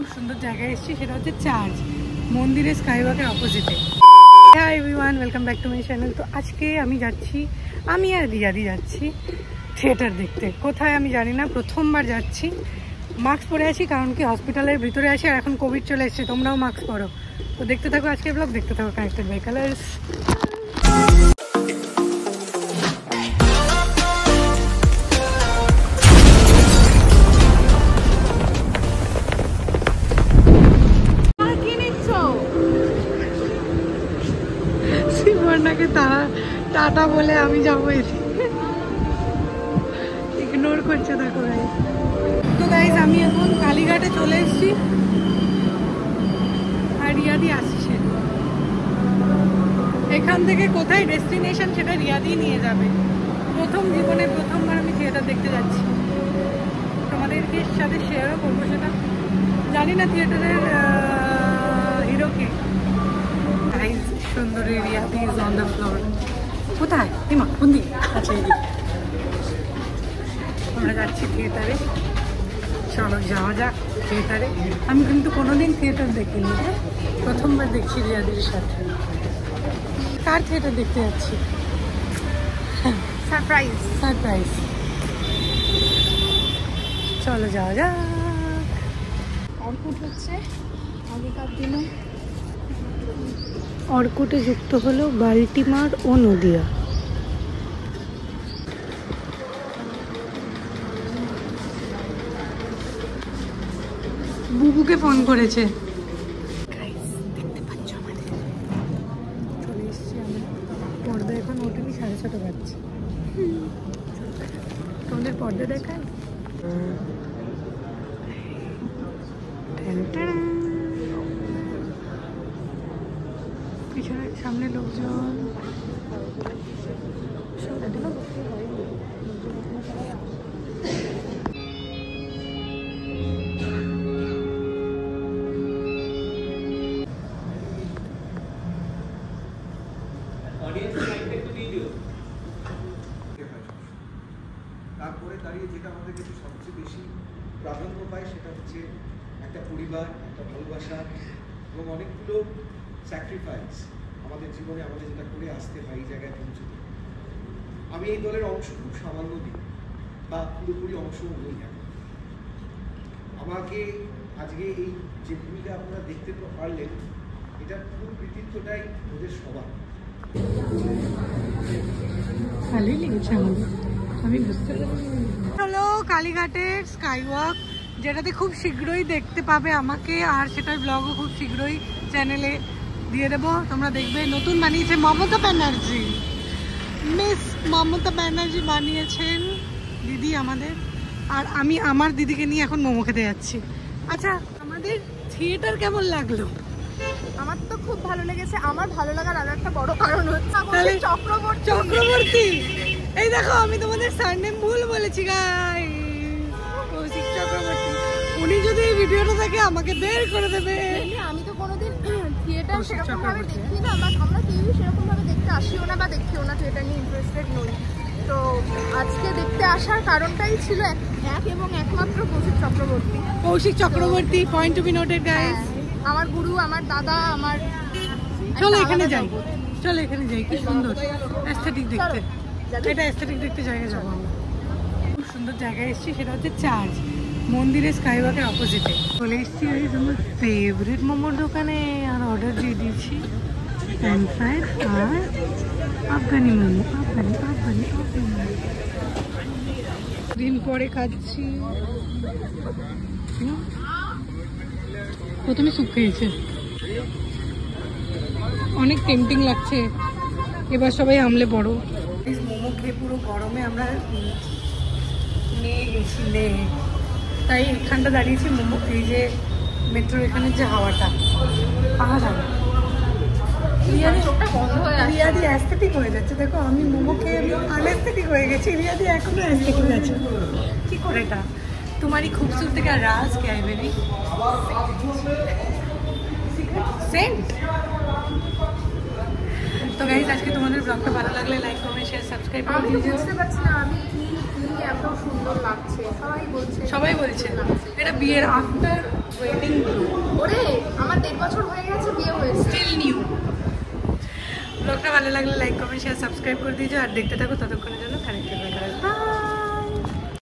খুব সুন্দর জায়গায় এসেছি, সেটা হচ্ছে চার্চ মন্দিরের স্কাইওয়াকের অপোজিটে। হ্যাঁ everyone, welcome back to my channel. তো আজকে আমি আর রিয়াদি যাচ্ছি থিয়েটার দেখতে। কোথায় আমি জানি না, প্রথমবার যাচ্ছি। মাস্ক পরে আছি কারণ কি হসপিটালের ভিতরে আছি আর এখন কোভিড চলে এসেছে, তোমরাও মাস্ক পরো। তো দেখতে থাকো আজকের ব্লগ, দেখতে থাকো কানেক্টেড বাই কালার্স। সিমরনাকে টাটা বলে আমি যাবো, ইগনোর করছে দেখো গাইস। তো গাইস আমি এখন কালীঘাটে চলে এসেছি আর রিয়াদি আসছে। এখান থেকে কোথায় ডেস্টিনেশন সেটা রিয়াদি নিয়ে যাবে। প্রথমবার আমি থিয়েটার দেখতে যাচ্ছি, তোমাদেরকে সাথে শেয়ারও করবো সেটা। জানি না থিয়েটারের হিরোকে। সুন্দরী রিয়াদি ইজ অন দ্য ফ্লোর। কোথায় হিমা বন্দি? আচ্ছা আমরা যাচ্ছি থিয়েটারে, চলো যাওয়া যাক থিয়েটারে। আমি কিন্তু কোনোদিন থিয়েটার দেখিনি, প্রথমবার দেখছি রিয়াদির সাথে। কার থিয়েটার দেখতে যাচ্ছি? সারপ্রাইজ। চলো যাওয়া যাক। অর্কুট হচ্ছে আগেকার দিনে অর্কুটে যুক্ত হলো বাল্টিমার ও নদিয়া। বুবুকে ফোন করেছে। দেখতে পাচ্ছ আমাদের চলে এসছি আমরা। পর্দা এখন ওঠেনি, 6:30 বাজছে। তোমাদের পর্দা দেখায়। পিছনে সামনে লোকজন। তারপরে দাঁড়িয়ে যেটা আমাদের কাছে সবচেয়ে বেশি প্রাধান্য পায় সেটা হচ্ছে একটা পরিবার, একটা ভালোবাসা এবং অনেকগুলো স্যাক্রিফাইস আমাদের জীবনে আমাদের যেটা করে আসতে হয় এই জায়গায় পৌঁছতে। আমি এই দলের অংশ খুব সামান্য দিই বা পুরোপুরি অংশ নই। আমাকে আজকে এই যে ভূমিকা আপনারা দেখতে পারলেন, এটার পুরো কৃতিত্বটাই ওদের সবার। ভালোই লেগেছে আমাদের, আমি বুঝতে পারছি। হলো কালীঘাটের স্কাইওয়াক, যেটাতে খুব শীঘ্রই দেখতে পাবে আমাকে, আর সেটার ব্লগও খুব শীঘ্রই চ্যানেলে দিয়ে দেবো, তোমরা দেখবে। নতুন বানিয়েছে মমতা ব্যানার্জি, মিস মমতা ব্যানার্জি বানিয়েছেন দিদি আমাদের। আর আমি আমার দিদিকে নিয়ে এখন মোমো খেতে যাচ্ছি। আচ্ছা, আমাদের থিয়েটার কেমন লাগলো? আমার তো খুব ভালো লেগেছে। আমার ভালো লাগার আরো একটা বড় কারণ হচ্ছে চক্রবর্তী। এই দেখো আমি তোমাদের সারনেম ভুল বলেছি গাইস, কৌশিক চক্রবর্তী। উনি যদি এই ভিডিওটা দেখে আমাকে বের করে দেবে। আমি তো কোনোদিন থিয়েটার সেরকম ভাবে দেখি না, আমরা টিভি সেরকম ভাবে দেখতে আসিও না বা দেখিও না, থিয়েটার নিয়ে ইন্টারেস্টেড নই। তো আজকে দেখতে আসার কারণটাই ছিল এক এবং একমাত্র Kaushik Chakraborty. Point to be noted guys. আমার গুরু, আমার দাদা, আমার। চলো এখানে যাই, কি সুন্দর অ্যাস্থেটিক দেখতে। এটা অ্যাস্থেটিক দেখতে জায়গা যাবো আমরা। খুব সুন্দর জায়গায় এসেছি, সেটা হচ্ছে চার্চ মন্দিরের স্কাইওয়াকের অপোজিটে। চলে এসেছি ওই তোমার ফেভারিট মোমোর দোকানে, আর অর্ডার দিয়ে দিয়েছি প্যান ফ্রাইড আর আফগানি মোমো। আফগানি দিন পরে খাচ্ছি। প্রথমে স্যুপ খেয়েছে, অনেক টেম্পটিং লাগছে। এবার সবাই আমলে পড়ো। মোমো খেয়ে পুরো গরমে আমরা নিয়ে গেছি তাই এখানটা দাঁড়িয়েছি মোমো। এই যে মেট্রোর এখানে যে হাওয়াটা পাওয়া যাবে। রিয়াদি অ্যাস্থেটিক হয়ে যাচ্ছে, দেখো আমি মোমো খেয়ে আনএস্থেটিক হয়ে গেছি, রিয়াদি এখনো অ্যাস্থেটিক আছে। কি করে এটা? तुम्हारी खूबसूरती का राज क्या है बेबी? सेंट। तो গাইজ আজকে তোমাদের ব্লগটা ভালো লাগলে লাইক কমেন্ট শেয়ার সাবস্ক্রাইব করে আমি তো দিও। বুঝতে পারছি না আমি কি এত সুন্দর লাগছে, সবাই বলছে এটা বিয়ের আফটার ওয়েডিং ওরে আমার 1.5 বছর হয়ে গেছে বিয়ে হয়েছে, স্টিল নিউ। ব্লগটা ভালো লাগলে লাইক কমেন্ট শেয়ার সাবস্ক্রাইব করে দিও আর দেখতে থাকো ততক্ষণের জন্য